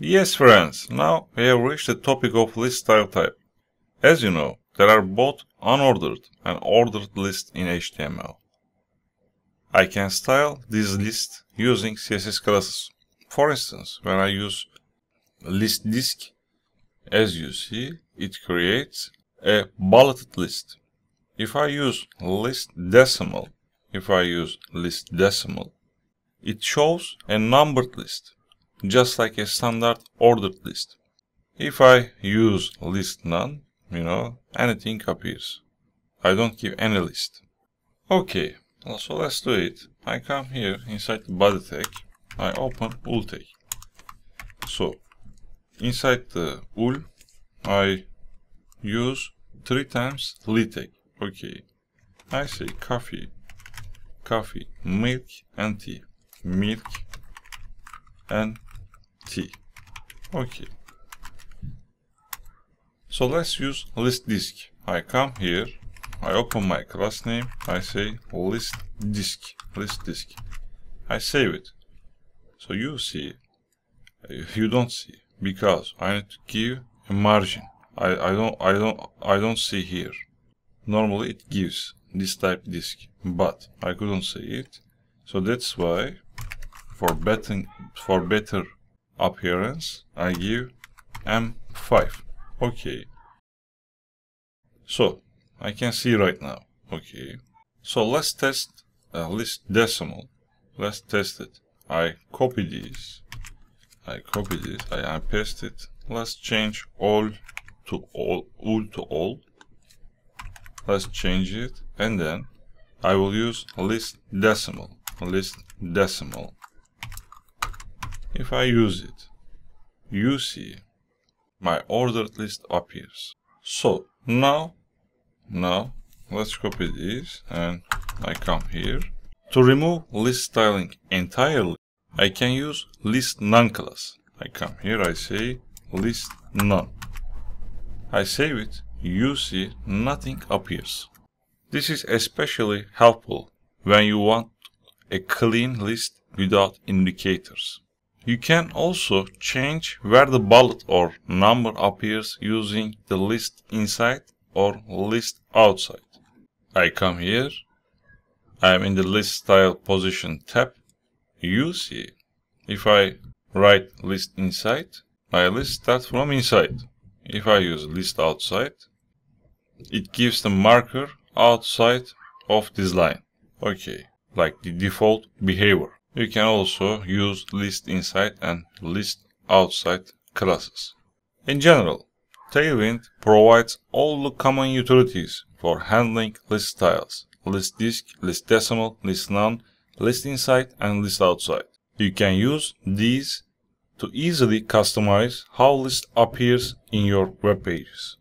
Yes friends, now we have reached the topic of list style type. As you know, there are both unordered and ordered lists in HTML. I can style these lists using CSS classes. For instance, when I use list disk, as you see, it creates a bulleted list. If I use list decimal, it shows a numbered list, just like a standard ordered list. If I use list none, anything appears. I don't give any list. Okay, so let's do it. I come here inside the body tag, I open ul tag. So, inside the ul, I use 3 times lit tag. Okay, I say coffee, milk and tea. Milk and tea. Okay. So let's use list disk. I come here, I open my class name, I say list disk. I save it. So you see, you don't see, because I need to give a margin. I don't see here. Normally it gives this type disk, but I couldn't see it. So that's why, for better appearance, I give M5. Okay. So I can see right now. Okay. So let's test list decimal. Let's test it. I copy this. I paste it. Let's change all to all. Let's change it, and then I will use list decimal. If I use it, you see my ordered list appears. So now let's copy this and I come here. To remove list styling entirely, I can use list none class. I come here, I say list none. I save it, you see nothing appears. This is especially helpful when you want a clean list without indicators. You can also change where the bullet or number appears using the list inside or list outside. I come here, I am in the list style position tab. You see, if I write list inside, my list starts from inside. If I use list outside, it gives the marker outside of this line. Okay, like the default behavior. You can also use list inside and list outside classes. In general, Tailwind provides all the common utilities for handling list styles: list disk, list decimal, list none, list inside and list outside. You can use these to easily customize how list appears in your web pages.